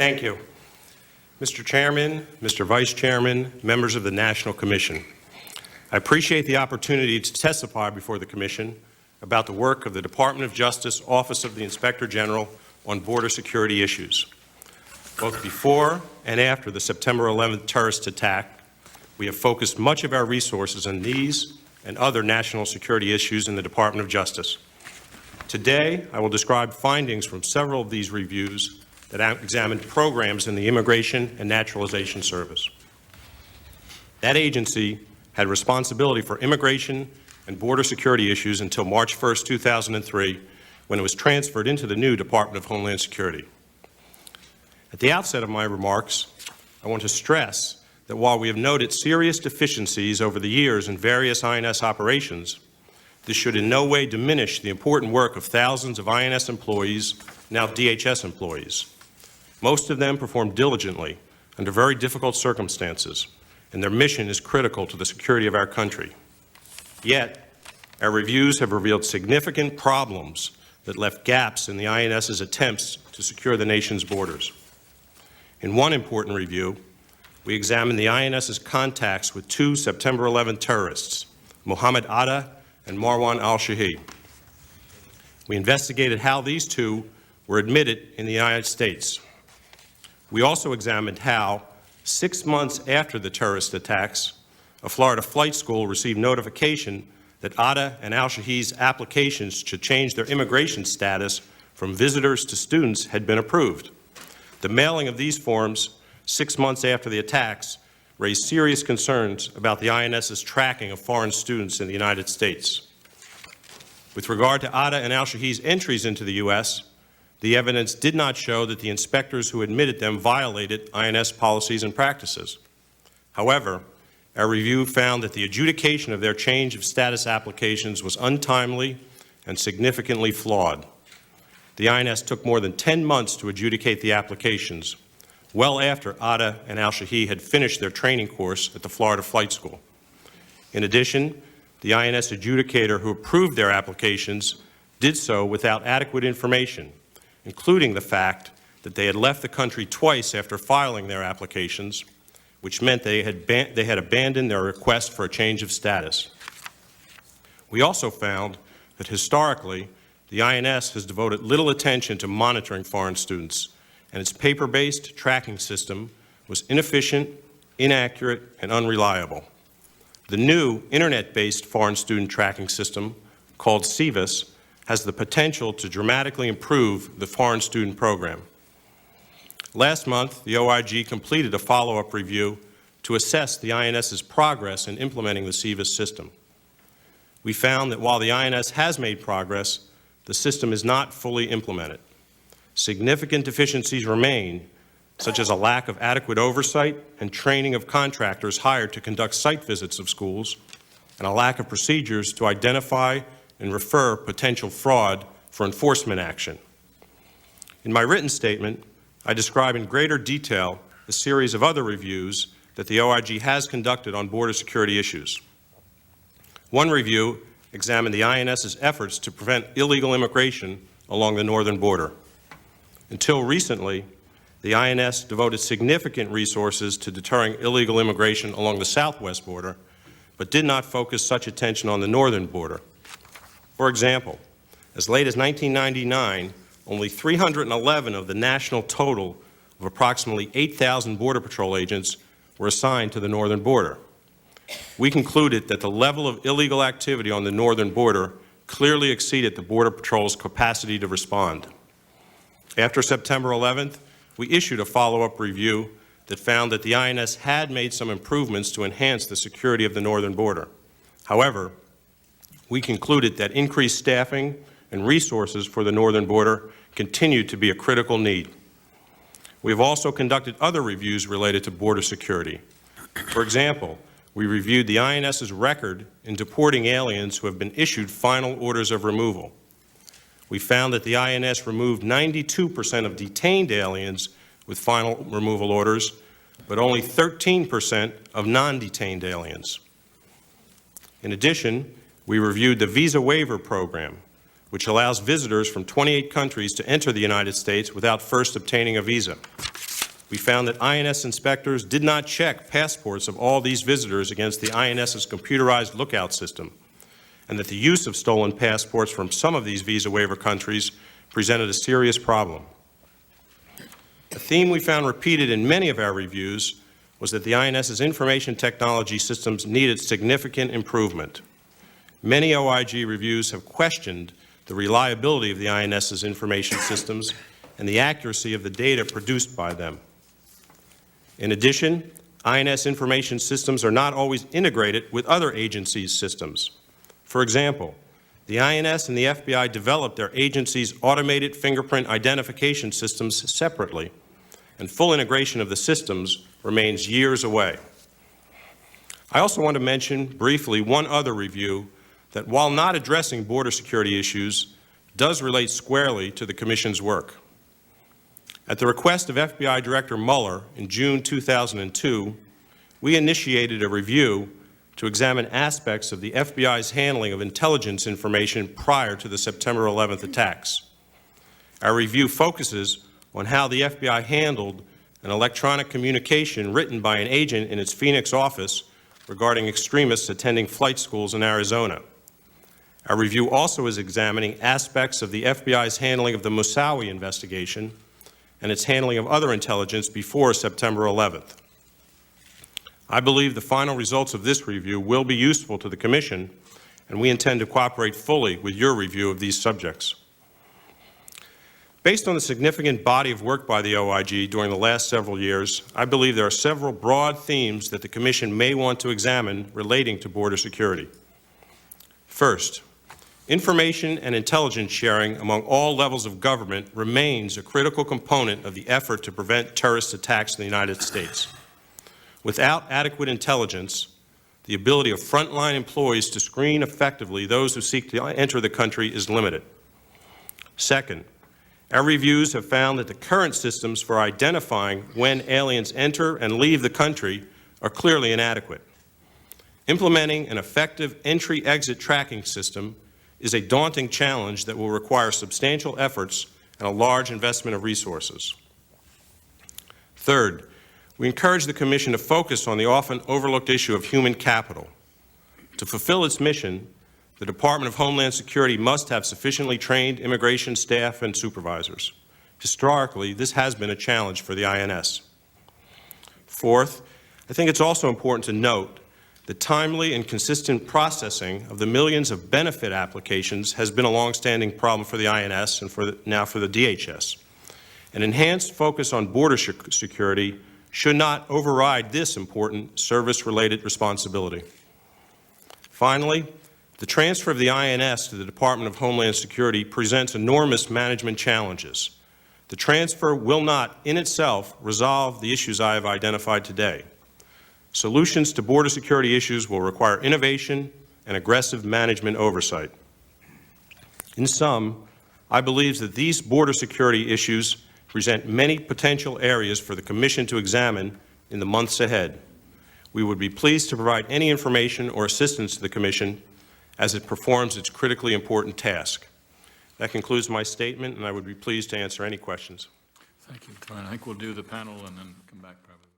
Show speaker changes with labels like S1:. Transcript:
S1: Thank you. Mr. Chairman, Mr. Vice Chairman, members of the National Commission, I appreciate the opportunity to testify before the Commission about the work of the Department of Justice Office of the Inspector General on border security issues. Both before and after the September 11th terrorist attack, we have focused much of our resources on these and other national security issues in the Department of Justice. Today, I will describe findings from several of these reviews that examined programs in the Immigration and Naturalization Service. That agency had responsibility for immigration and border security issues until March 1st, 2003, when it was transferred into the new Department of Homeland Security. At the outset of my remarks, I want to stress that while we have noted serious deficiencies over the years in various INS operations, this should in no way diminish the important work of thousands of INS employees, now DHS employees. Most of them perform diligently under very difficult circumstances, and their mission is critical to the security of our country. Yet, our reviews have revealed significant problems that left gaps in the INS's attempts to secure the nation's borders. In one important review, we examined the INS's contacts with two September 11 terrorists, Mohammed Atta and Marwan al-Shahhi. We investigated how these two were admitted in the United States. We also examined how, 6 months after the terrorist attacks, a Florida flight school received notification that Atta and al-Shahhi's applications to change their immigration status from visitors to students had been approved. The mailing of these forms 6 months after the attacks raised serious concerns about the INS's tracking of foreign students in the United States. With regard to Atta and al-Shahhi's entries into the U.S., the evidence did not show that the inspectors who admitted them violated INS policies and practices. However, our review found that the adjudication of their change of status applications was untimely and significantly flawed. The INS took more than 10 months to adjudicate the applications, well after Atta and al-Shahhi had finished their training course at the Florida Flight School. In addition, the INS adjudicator who approved their applications did so without adequate information, including the fact that they had left the country twice after filing their applications, which meant they had abandoned their request for a change of status. We also found that historically, the INS has devoted little attention to monitoring foreign students, and its paper-based tracking system was inefficient, inaccurate, and unreliable. The new internet-based foreign student tracking system, called SEVIS, has the potential to dramatically improve the foreign student program. Last month, the OIG completed a follow-up review to assess the INS's progress in implementing the SEVIS system. We found that while the INS has made progress, the system is not fully implemented. Significant deficiencies remain, such as a lack of adequate oversight and training of contractors hired to conduct site visits of schools, and a lack of procedures to identify and refer potential fraud for enforcement action. In my written statement, I describe in greater detail a series of other reviews that the OIG has conducted on border security issues. One review examined the INS's efforts to prevent illegal immigration along the northern border. Until recently, the INS devoted significant resources to deterring illegal immigration along the southwest border, but did not focus such attention on the northern border. For example, as late as 1999, only 311 of the national total of approximately 8,000 Border Patrol agents were assigned to the northern border. We concluded that the level of illegal activity on the northern border clearly exceeded the Border Patrol's capacity to respond. After September 11th, we issued a follow-up review that found that the INS had made some improvements to enhance the security of the northern border. However, we concluded that increased staffing and resources for the northern border continued to be a critical need. We have also conducted other reviews related to border security. For example, we reviewed the INS's record in deporting aliens who have been issued final orders of removal. We found that the INS removed 92% of detained aliens with final removal orders, but only 13% of non-detained aliens. In addition, we reviewed the Visa Waiver Program, which allows visitors from 28 countries to enter the United States without first obtaining a visa. we found that INS inspectors did not check passports of all these visitors against the INS's computerized lookout system, and that the use of stolen passports from some of these visa waiver countries presented a serious problem. A theme we found repeated in many of our reviews was that the INS's information technology systems needed significant improvement. Many OIG reviews have questioned the reliability of the INS's information systems and the accuracy of the data produced by them. In addition, INS information systems are not always integrated with other agencies' systems. For example, the INS and the FBI developed their agencies' automated fingerprint identification systems separately, and full integration of the systems remains years away. I also want to mention briefly one other review that, while not addressing border security issues, does relate squarely to the Commission's work. At the request of FBI Director Mueller in June 2002, we initiated a review to examine aspects of the FBI's handling of intelligence information prior to the September 11th attacks. Our review focuses on how the FBI handled an electronic communication written by an agent in its Phoenix office regarding extremists attending flight schools in Arizona. Our review also is examining aspects of the FBI's handling of the Moussaoui investigation and its handling of other intelligence before September 11th. I believe the final results of this review will be useful to the Commission, and we intend to cooperate fully with your review of these subjects. Based on the significant body of work by the OIG during the last several years, I believe there are several broad themes that the Commission may want to examine relating to border security. First, information and intelligence sharing among all levels of government remains a critical component of the effort to prevent terrorist attacks in the United States. Without adequate intelligence, the ability of frontline employees to screen effectively those who seek to enter the country is limited. Second, our reviews have found that the current systems for identifying when aliens enter and leave the country are clearly inadequate. Implementing an effective entry-exit tracking system is a daunting challenge that will require substantial efforts and a large investment of resources. Third, we encourage the Commission to focus on the often overlooked issue of human capital. To fulfill its mission, the Department of Homeland Security must have sufficiently trained immigration staff and supervisors. Historically, this has been a challenge for the INS. Fourth, I think it's also important to note that timely and consistent processing of the millions of benefit applications has been a long-standing problem for the INS and now for the DHS. An enhanced focus on border security should not override this important service-related responsibility. Finally, the transfer of the INS to the Department of Homeland Security presents enormous management challenges. The transfer will not, in itself, resolve the issues I have identified today. Solutions to border security issues will require innovation and aggressive management oversight. In sum, I believe that these border security issues present many potential areas for the Commission to examine in the months ahead. We would be pleased to provide any information or assistance to the Commission as it performs its critically important task. That concludes my statement, and I would be pleased to answer any questions.
S2: Thank you. I think we'll do the panel and then come back probably.